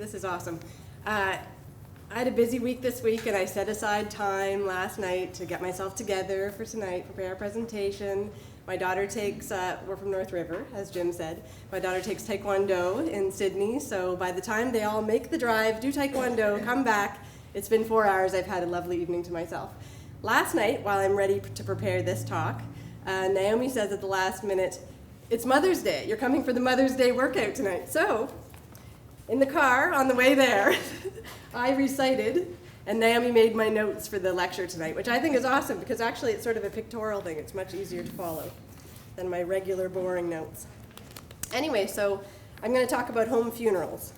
This is awesome. I had a busy week this week, and I set aside time last night to get myself together for tonight, prepare a presentation. My daughter takes, we're from North River, as Jim said. My daughter takes Taekwondo in Sydney, so by the time they all make the drive, do Taekwondo, come back, it's been 4 hours. I've had a lovely evening to myself. Last night, while I'm ready to prepare this talk, Naomi says at the last minute, "It's Mother's Day. You're coming for the Mother's Day workout tonight." So, in the car on the way there, I recited, and Naomi made my notes for the lecture tonight, which I think is awesome because actually it's sort of a pictorial thing. It's much easier to follow than my regular boring notes. Anyway, so I'm going to talk about home funerals.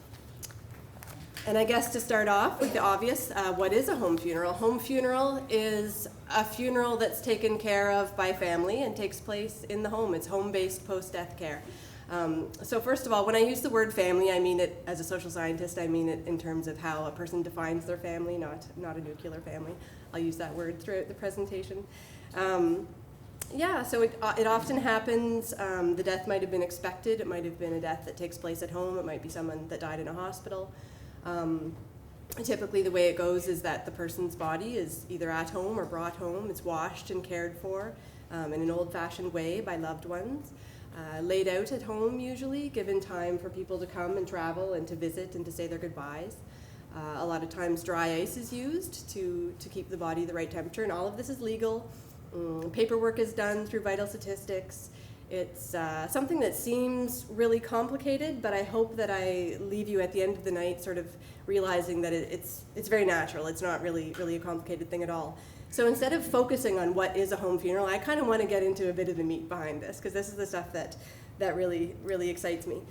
And I guess to start off with the obvious, what is a home funeral? Home funeral is a funeral that's taken care of by family and takes place in the home. It's home-based post-death care. So first of all, when I use the word family, I mean it as a social scientist. I mean it in terms of how a person defines their family, not a nuclear family. I'll use that word throughout the presentation. So it often happens. The death might have been expected. It might have been a death that takes place at home. It might be someone that died in a hospital. Typically the way it goes is that the person's body is either at home or brought home. It's washed and cared for in an old-fashioned way by loved ones. Laid out at home usually, given time for people to come and travel and to visit and to say their goodbyes. A lot of times dry ice is used to keep the body the right temperature, and all of this is legal. Paperwork is done through vital statistics. It's something that seems really complicated, but I hope that I leave you at the end of the night sort of realizing that it's very natural. It's not really a complicated thing at all. So instead of focusing on what is a home funeral, I kind of want to get into a bit of the meat behind this, because this is the stuff that really excites me.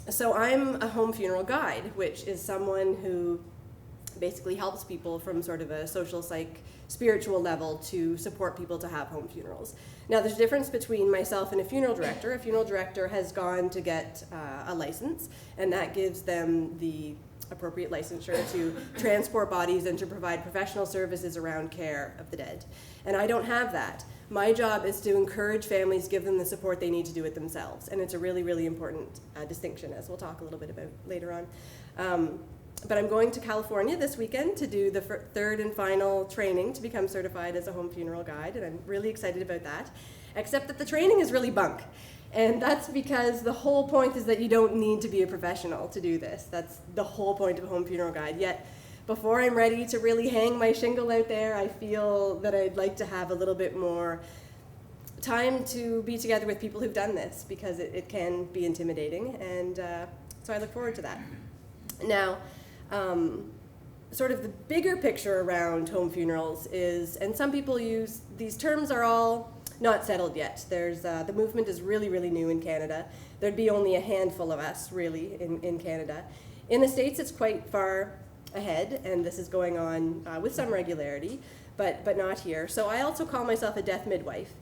So I'm a home funeral guide, which is someone who basically helps people from sort of a social spiritual level to support people to have home funerals. Now there's a difference between myself and a funeral director. A funeral director has gone to get a license, and that gives them the appropriate licensure to transport bodies and to provide professional services around care of the dead. And I don't have that. My job is to encourage families, give them the support they need to do it themselves. And it's a really important distinction, as we'll talk a little bit about later on. But I'm going to California this weekend to do the third and final training to become certified as a home funeral guide, and I'm really excited about that. Except that the training is really bunk. And that's because the whole point is that you don't need to be a professional to do this. That's the whole point of a home funeral guide. Yet, before I'm ready to really hang my shingle out there, I feel that I'd like to have a little bit more time to be together with people who've done this, because it can be intimidating, and so I look forward to that. Now, sort of the bigger picture around home funerals is, and some people use, these terms are all not settled yet. There's the movement is really new in Canada. There'd be only a handful of us really in Canada. In the States it's quite far ahead, and this is going on with some regularity, but not here. So I also call myself a death midwife.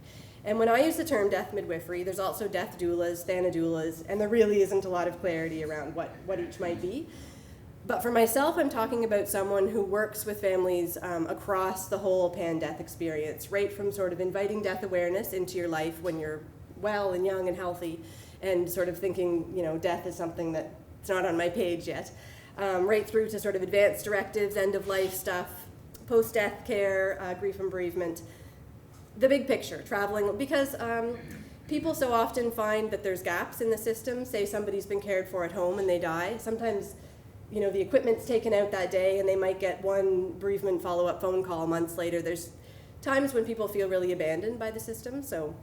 And when I use the term death midwifery, there's also death doulas, thanadoulas, and there really isn't a lot of clarity around what each might be. But for myself, I'm talking about someone who works with families across the whole pan-death experience, right from sort of inviting death awareness into your life when you're well and young and healthy, and sort of thinking, death is something that's not on my page yet, right through to sort of advanced directives, end-of-life stuff, post-death care, grief and bereavement, the big picture, traveling, because people so often find that there's gaps in the system. Say somebody's been cared for at home and they die. Sometimes the equipment's taken out that day and they might get one bereavement follow-up phone call months later. There's times when people feel really abandoned by the system. So,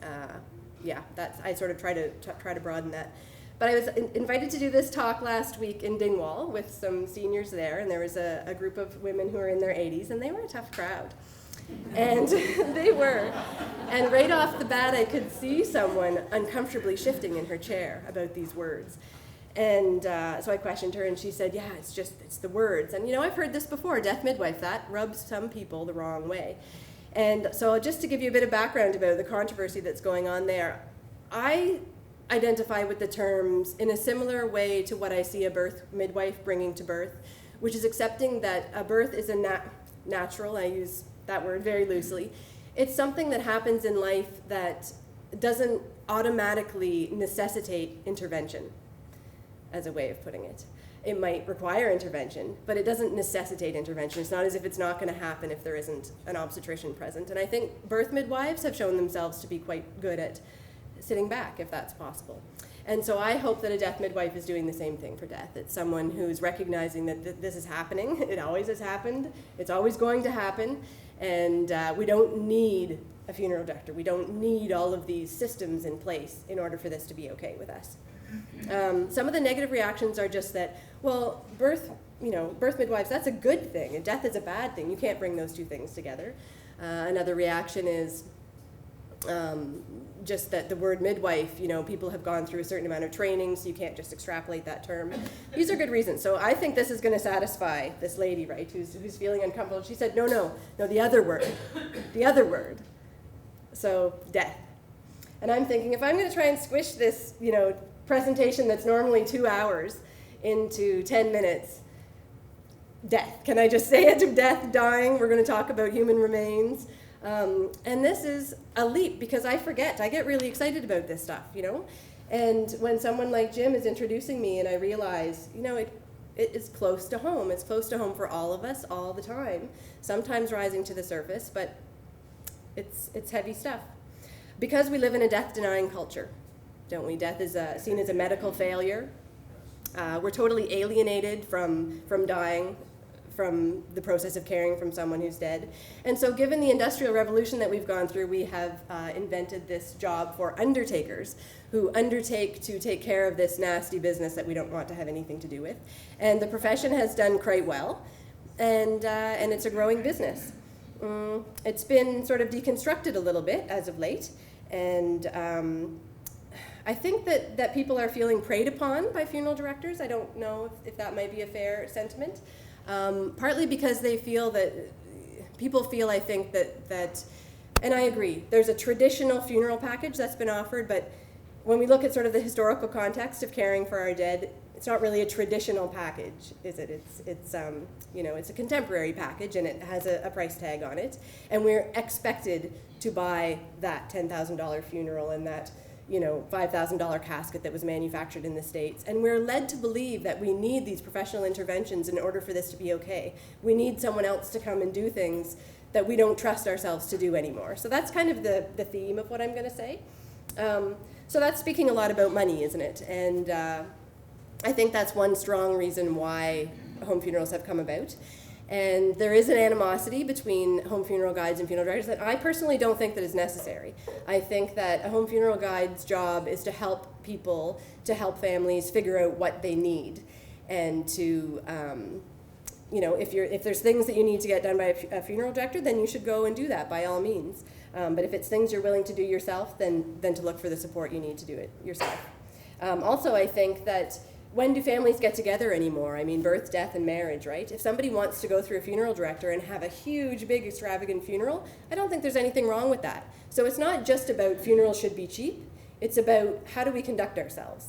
I sort of try to broaden that. But I was invited to do this talk last week in Dingwall with some seniors there, and there was a group of women who were in their 80s, and they were a tough crowd. And they were. And right off the bat, I could see someone uncomfortably shifting in her chair about these words. And so I questioned her, and she said, yeah, it's the words. And I've heard this before, death midwife, that rubs some people the wrong way. And so just to give you a bit of background about the controversy that's going on there, I identify with the terms in a similar way to what I see a birth midwife bringing to birth, which is accepting that a birth is a natural, I use that word very loosely. It's something that happens in life that doesn't automatically necessitate intervention, as a way of putting it. it might require intervention, but it doesn't necessitate intervention. It's not as if it's not going to happen if there isn't an obstetrician present. And I think birth midwives have shown themselves to be quite good at sitting back if that's possible. And so I hope that a death midwife is doing the same thing for death. It's someone who's recognizing that this is happening. It always has happened. It's always going to happen. And we don't need a funeral director. We don't need all of these systems in place in order for this to be okay with us. Some of the negative reactions are just that, well, birth midwives, that's a good thing, and death is a bad thing. You can't bring those two things together. Another reaction is just that the word midwife, people have gone through a certain amount of training, so you can't just extrapolate that term. These are good reasons. So I think this is going to satisfy this lady, right, who's feeling uncomfortable. She said, no, the other word. So death. And I'm thinking, if I'm going to try and squish this, presentation that's normally 2 hours into 10 minutes, death. Can I just say it? Death, dying. We're going to talk about human remains. And this is a leap because I forget. I get really excited about this stuff, And when someone like Jim is introducing me and I realize, it is close to home. It's close to home for all of us all the time, sometimes rising to the surface, but it's heavy stuff. Because we live in a death-denying culture, don't we? Death is seen as a medical failure. We're totally alienated from dying, from the process of caring from someone who's dead. And so given the Industrial Revolution that we've gone through, we have invented this job for undertakers who undertake to take care of this nasty business that we don't want to have anything to do with. And the profession has done quite well, and it's a growing business. It's been sort of deconstructed a little bit as of late, and I think that people are feeling preyed upon by funeral directors. I don't know if that might be a fair sentiment. Partly because they feel that, people feel, I think, that, and I agree, there's a traditional funeral package that's been offered, but when we look at sort of the historical context of caring for our dead, it's not really a traditional package, is it? It's a contemporary package, and it has a price tag on it, and we're expected to buy that $10,000 funeral and that $5,000 casket that was manufactured in the States. And we're led to believe that we need these professional interventions in order for this to be okay. We need someone else to come and do things that we don't trust ourselves to do anymore. So that's kind of the theme of what I'm going to say. So that's speaking a lot about money, isn't it? And I think that's one strong reason why home funerals have come about. And there is an animosity between home funeral guides and funeral directors that I personally don't think that is necessary. I think that a home funeral guide's job is to help people, to help families figure out what they need, and to, if there's things that you need to get done by a funeral director, then you should go and do that by all means. But if it's things you're willing to do yourself, then to look for the support you need to do it yourself. Also, I think that when do families get together anymore? I mean, birth, death, and marriage, right? If somebody wants to go through a funeral director and have a huge, big, extravagant funeral, I don't think there's anything wrong with that. So it's not just about funerals should be cheap. It's about how do we conduct ourselves.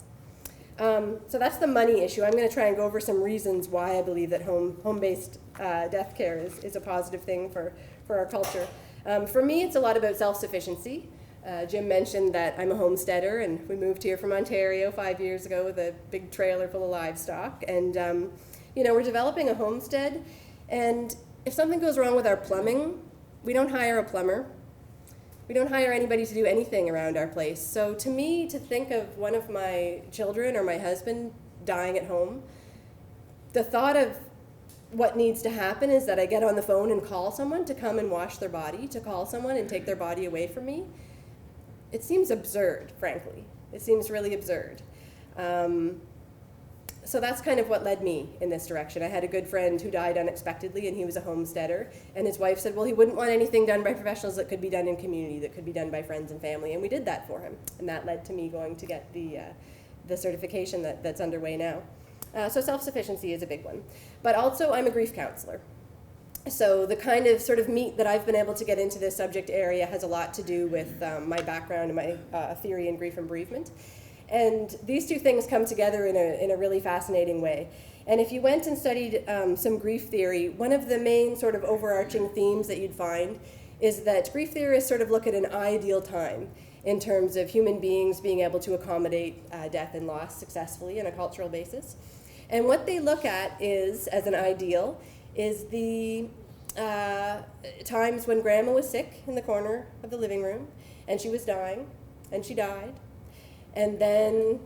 So that's the money issue. I'm going to try and go over some reasons why I believe that home-based death care is a positive thing for our culture. For me, it's a lot about self-sufficiency. Jim mentioned that I'm a homesteader, and we moved here from Ontario 5 years ago with a big trailer full of livestock. And, we're developing a homestead, and if something goes wrong with our plumbing, we don't hire a plumber. We don't hire anybody to do anything around our place. So to me, to think of one of my children or my husband dying at home, the thought of what needs to happen is that I get on the phone and call someone to come and wash their body, to call someone and take their body away from me. It seems absurd, frankly. It seems really absurd. So that's kind of what led me in this direction. I had a good friend who died unexpectedly, and he was a homesteader. And his wife said, well, he wouldn't want anything done by professionals that could be done in community, that could be done by friends and family. And we did that for him. And that led to me going to get the certification that's underway now. So self-sufficiency is a big one. But also, I'm a grief counselor. So the kind of sort of meat that I've been able to get into this subject area has a lot to do with my background and my theory in grief and bereavement. And these two things come together in a really fascinating way. And if you went and studied some grief theory, one of the main sort of overarching themes that you'd find is that grief theorists sort of look at an ideal time in terms of human beings being able to accommodate death and loss successfully on a cultural basis. And what they look at is, as an ideal, is the times when Grandma was sick in the corner of the living room, and she was dying, and she died. And then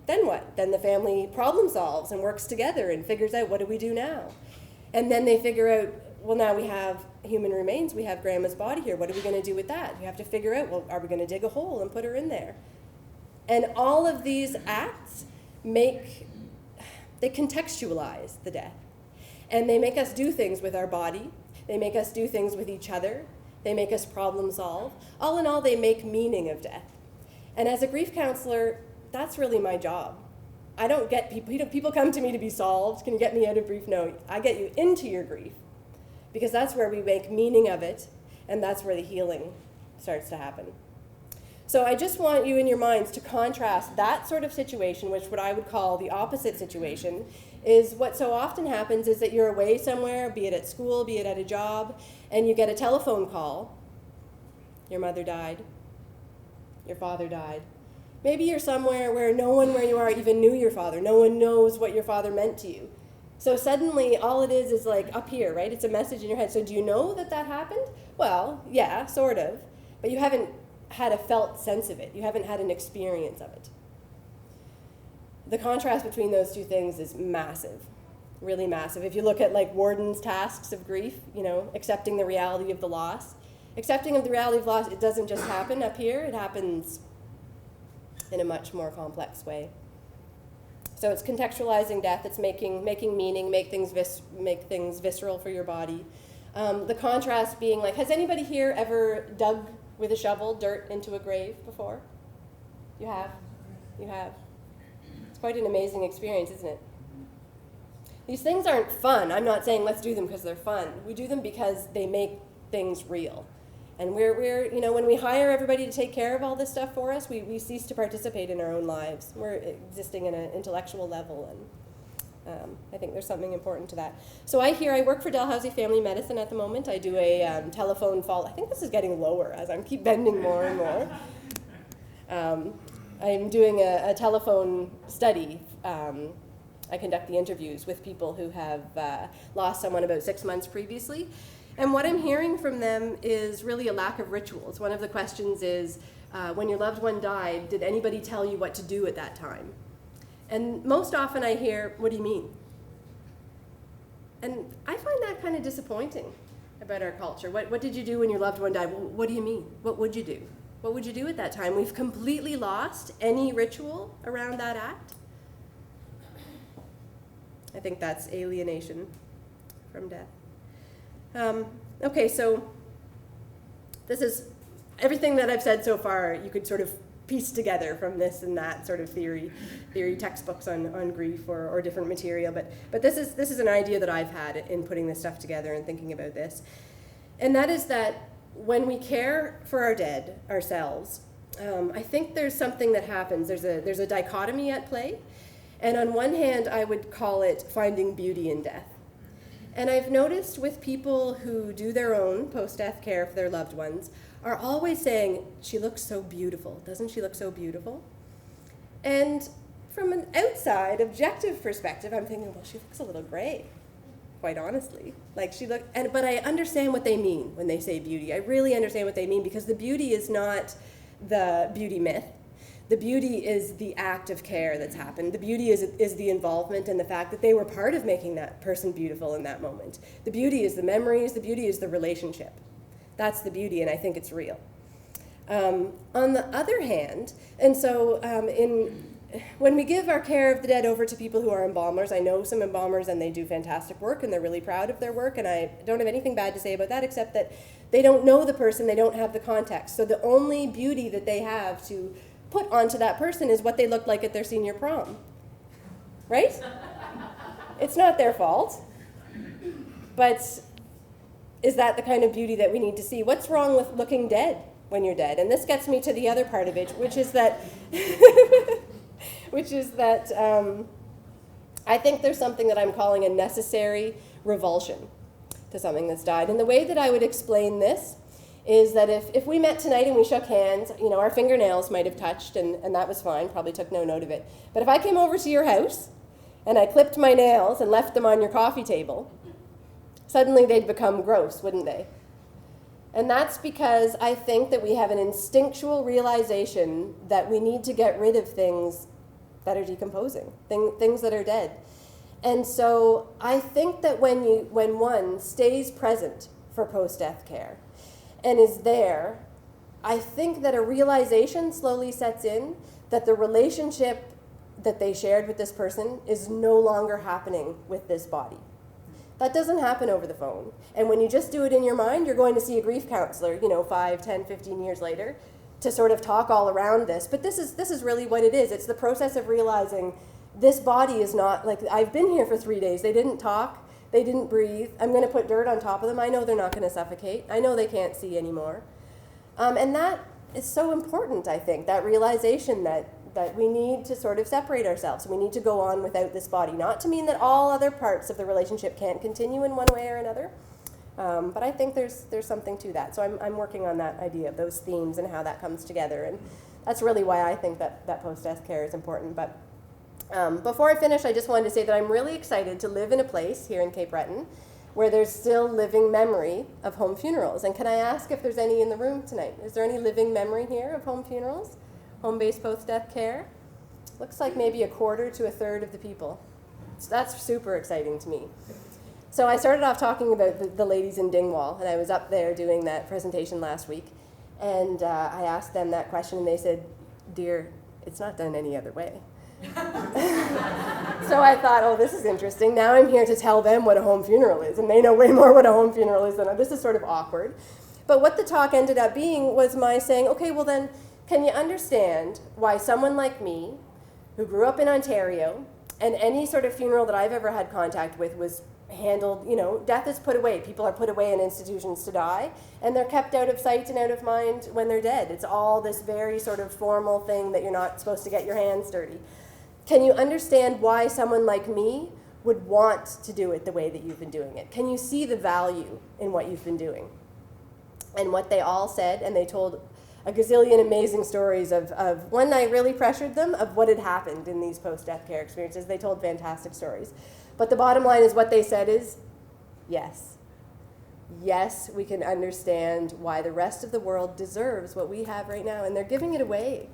what? Then the family problem solves and works together and figures out, what do we do now? And then they figure out, well, now we have human remains, we have Grandma's body here, what are we going to do with that? You have to figure out, well, are we going to dig a hole and put her in there? And all of these acts they contextualize the death. And they make us do things with our body, they make us do things with each other, they make us problem solve. All in all, they make meaning of death. And as a grief counselor, that's really my job. I don't get people come to me to be solved. Can you get me out of grief? No, I get you into your grief, because that's where we make meaning of it, and that's where the healing starts to happen. So I just want you in your minds to contrast that sort of situation, which what I would call the opposite situation, is what so often happens is that you're away somewhere, be it at school, be it at a job, and you get a telephone call. Your mother died. Your father died. Maybe you're somewhere where no one where you are even knew your father. No one knows what your father meant to you. So suddenly all it is like up here, right? It's a message in your head. So do you know that happened? Well, yeah, sort of. But you haven't had a felt sense of it. You haven't had an experience of it. The contrast between those two things is massive, really massive. If you look at like Warden's tasks of grief, accepting the reality of the loss. Accepting of the reality of loss, it doesn't just happen up here. It happens in a much more complex way. So it's contextualizing death. It's making meaning, make things visceral for your body. The contrast being like, has anybody here ever dug with a shovel dirt into a grave before? You have? You have. It's quite an amazing experience, isn't it? These things aren't fun. I'm not saying let's do them because they're fun. We do them because they make things real. And we're when we hire everybody to take care of all this stuff for us, we cease to participate in our own lives. We're existing in an intellectual level, and I think there's something important to that. So I work for Dalhousie Family Medicine at the moment. I do a telephone follow. I think this is getting lower as I keep bending more and more. I'm doing a telephone study. I conduct the interviews with people who have lost someone about 6 months previously. And what I'm hearing from them is really a lack of rituals. One of the questions is, when your loved one died, did anybody tell you what to do at that time? And most often I hear, what do you mean? And I find that kind of disappointing about our culture. What did you do when your loved one died? Well, what do you mean? What would you do? What would you do at that time? We've completely lost any ritual around that act. I think that's alienation from death. Okay, so this is everything that I've said so far. You could sort of piece together from this and that sort of theory textbooks on grief or different material. But this is an idea that I've had in putting this stuff together and thinking about this, and that is that when we care for our dead ourselves, I think there's something that happens. There's a dichotomy at play, and on one hand, I would call it finding beauty in death. And I've noticed with people who do their own post-death care for their loved ones are always saying, she looks so beautiful. Doesn't she look so beautiful? And from an outside, objective perspective, I'm thinking, well, she looks a little gray, quite honestly. But I understand what they mean when they say beauty. I really understand what they mean, because the beauty is not the beauty myth. The beauty is the act of care that's happened. The beauty is the involvement and the fact that they were part of making that person beautiful in that moment. The beauty is the memories. The beauty is the relationship. That's the beauty, and I think it's real. On the other hand, and so when we give our care of the dead over to people who are embalmers, I know some embalmers and they do fantastic work and they're really proud of their work, and I don't have anything bad to say about that except that they don't know the person, they don't have the context. So the only beauty that they have to put onto that person is what they looked like at their senior prom, right? It's not their fault, but is that the kind of beauty that we need to see? What's wrong with looking dead when you're dead? And this gets me to the other part of it, which is that I think there's something that I'm calling a necessary revulsion to something that's died. And the way that I would explain this is that if we met tonight and we shook hands, our fingernails might have touched, and that was fine, probably took no note of it. But if I came over to your house and I clipped my nails and left them on your coffee table, suddenly they'd become gross, wouldn't they? And that's because I think that we have an instinctual realization that we need to get rid of things that are decomposing, things that are dead. And so I think that when one stays present for post-death care and is there, I think that a realization slowly sets in that the relationship that they shared with this person is no longer happening with this body. That doesn't happen over the phone. And when you just do it in your mind, you're going to see a grief counselor, 5, 10, 15 years later to sort of talk all around this. But this is really what it is. It's the process of realizing this body is not, like, I've been here for 3 days. They didn't talk. They didn't breathe. I'm going to put dirt on top of them. I know they're not going to suffocate. I know they can't see anymore. And that is so important, I think, that realization that we need to sort of separate ourselves. We need to go on without this body. Not to mean that all other parts of the relationship can't continue in one way or another. But I think there's something to that. So I'm working on that idea of those themes and how that comes together. And that's really why I think that post-death care is important. But before I finish, I just wanted to say that I'm really excited to live in a place here in Cape Breton where there's still living memory of home funerals. And can I ask if there's any in the room tonight? Is there any living memory here of home funerals? Home-based post-death care? Looks like maybe a quarter to a third of the people. So that's super exciting to me. So I started off talking about the ladies in Dingwall, and I was up there doing that presentation last week. And I asked them that question, and they said, "Dear, it's not done any other way." So I thought, oh, this is interesting. Now I'm here to tell them what a home funeral is, and they know way more what a home funeral is than I. This is sort of awkward. But what the talk ended up being was my saying, okay, well then, can you understand why someone like me, who grew up in Ontario, and any sort of funeral that I've ever had contact with was handled, death is put away. People are put away in institutions to die, and they're kept out of sight and out of mind when they're dead. It's all this very sort of formal thing that you're not supposed to get your hands dirty. Can you understand why someone like me would want to do it the way that you've been doing it? Can you see the value in what you've been doing? And what they all said, and they told a gazillion amazing stories of one night really pressured them of what had happened in these post-death care experiences. They told fantastic stories. But the bottom line is what they said is, yes. Yes, we can understand why the rest of the world deserves what we have right now, and they're giving it away.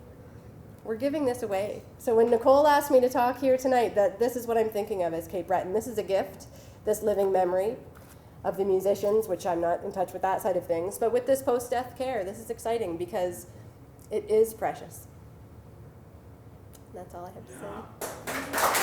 We're giving this away. So when Nicole asked me to talk here tonight, that this is what I'm thinking of as Cape Breton. This is a gift, this living memory of the musicians, which I'm not in touch with that side of things. But with this post-death care, this is exciting because it is precious. That's all I have to say.